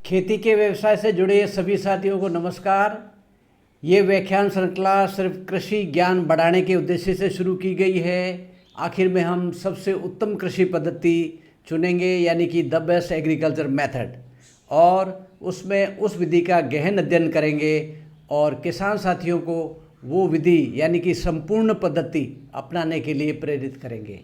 खेती के व्यवसाय से जुड़े सभी साथियों को नमस्कार। ये व्याख्यान श्रृंखला सिर्फ कृषि ज्ञान बढ़ाने के उद्देश्य से शुरू की गई है। आखिर में हम सबसे उत्तम कृषि पद्धति चुनेंगे, यानी कि द बेस्ट एग्रीकल्चर मेथड, और उसमें उस विधि का गहन अध्ययन करेंगे और किसान साथियों को वो विधि यानी कि संपूर्ण पद्धति अपनाने के लिए प्रेरित करेंगे।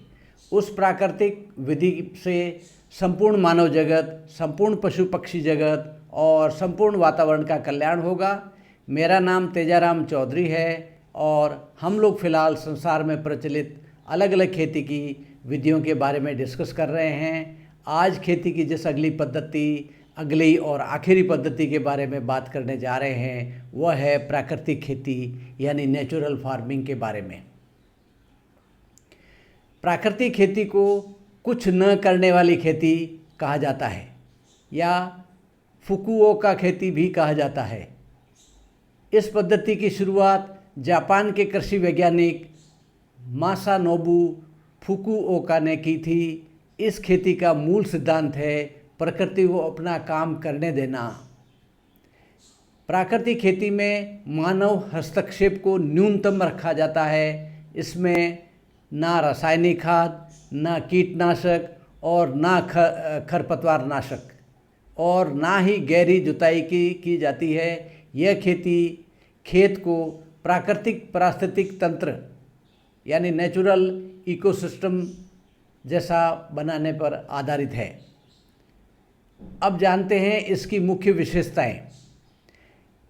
उस प्राकृतिक विधि से संपूर्ण मानव जगत, संपूर्ण पशु पक्षी जगत और संपूर्ण वातावरण का कल्याण होगा। मेरा नाम तेजाराम चौधरी है और हम लोग फ़िलहाल संसार में प्रचलित अलग अलग खेती की विधियों के बारे में डिस्कस कर रहे हैं। आज खेती की जिस अगली पद्धति, अगली और आखिरी पद्धति के बारे में बात करने जा रहे हैं वह है प्राकृतिक खेती यानी नेचुरल फार्मिंग के बारे में। प्राकृतिक खेती को कुछ न करने वाली खेती कहा जाता है या फुकुओका खेती भी कहा जाता है। इस पद्धति की शुरुआत जापान के कृषि वैज्ञानिक मासानोबु फुकुओका ने की थी। इस खेती का मूल सिद्धांत है प्रकृति को अपना काम करने देना। प्राकृतिक खेती में मानव हस्तक्षेप को न्यूनतम रखा जाता है। इसमें ना रासायनिक खाद, ना कीटनाशक और ना खरपतवार नाशक और ना ही गहरी जुताई की जाती है। यह खेती खेत को प्राकृतिक पारिस्थितिक तंत्र यानी नेचुरल इकोसिस्टम जैसा बनाने पर आधारित है। अब जानते हैं इसकी मुख्य विशेषताएं।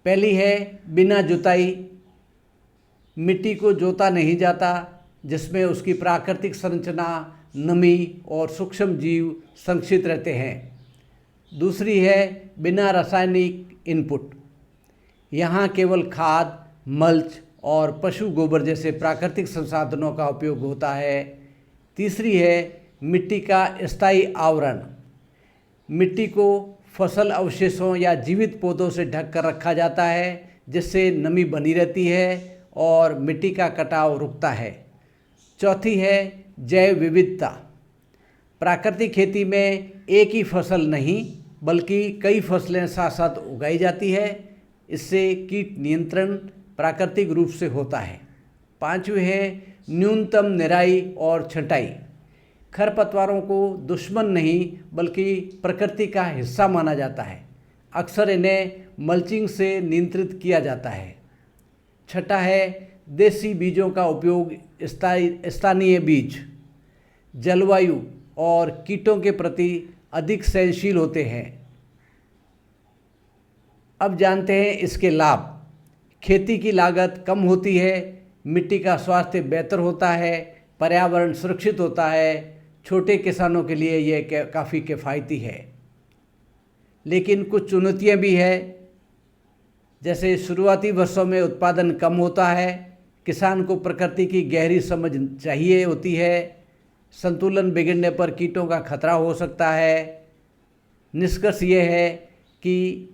पहली है बिना जुताई, मिट्टी को जोता नहीं जाता, जिसमें उसकी प्राकृतिक संरचना, नमी और सूक्ष्म जीव संरक्षित रहते हैं। दूसरी है बिना रासायनिक इनपुट, यहाँ केवल खाद, मल्च और पशु गोबर जैसे प्राकृतिक संसाधनों का उपयोग होता है। तीसरी है मिट्टी का स्थायी आवरण, मिट्टी को फसल अवशेषों या जीवित पौधों से ढक कर रखा जाता है, जिससे नमी बनी रहती है और मिट्टी का कटाव रुकता है। चौथी है जैव विविधता, प्राकृतिक खेती में एक ही फसल नहीं बल्कि कई फसलें साथ साथ उगाई जाती है। इससे कीट नियंत्रण प्राकृतिक रूप से होता है। पांचवी है न्यूनतम निराई और छंटाई, खरपतवारों को दुश्मन नहीं बल्कि प्रकृति का हिस्सा माना जाता है। अक्सर इन्हें मल्चिंग से नियंत्रित किया जाता है। छठा है देसी बीजों का उपयोग, स्थानीय बीज जलवायु और कीटों के प्रति अधिक सहनशील होते हैं। अब जानते हैं इसके लाभ। खेती की लागत कम होती है, मिट्टी का स्वास्थ्य बेहतर होता है, पर्यावरण सुरक्षित होता है। छोटे किसानों के लिए यह काफ़ी किफ़ायती है। लेकिन कुछ चुनौतियां भी है, जैसे शुरुआती वर्षों में उत्पादन कम होता है, किसान को प्रकृति की गहरी समझ चाहिए होती है, संतुलन बिगड़ने पर कीटों का खतरा हो सकता है। निष्कर्ष ये है कि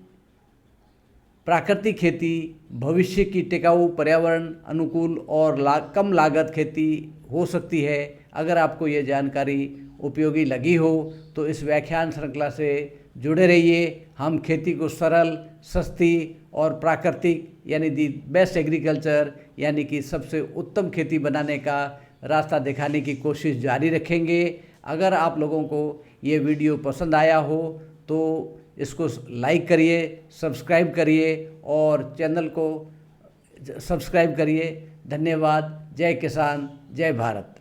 प्राकृतिक खेती भविष्य की टिकाऊ, पर्यावरण अनुकूल और कम लागत खेती हो सकती है। अगर आपको ये जानकारी उपयोगी लगी हो तो इस व्याख्यान श्रृंखला से जुड़े रहिए। हम खेती को सरल, सस्ती और प्राकृतिक यानी दी बेस्ट एग्रीकल्चर यानी कि सबसे उत्तम खेती बनाने का रास्ता दिखाने की कोशिश जारी रखेंगे। अगर आप लोगों को ये वीडियो पसंद आया हो तो इसको लाइक करिए, सब्सक्राइब करिए और चैनल को सब्सक्राइब करिए। धन्यवाद। जय किसान, जय भारत।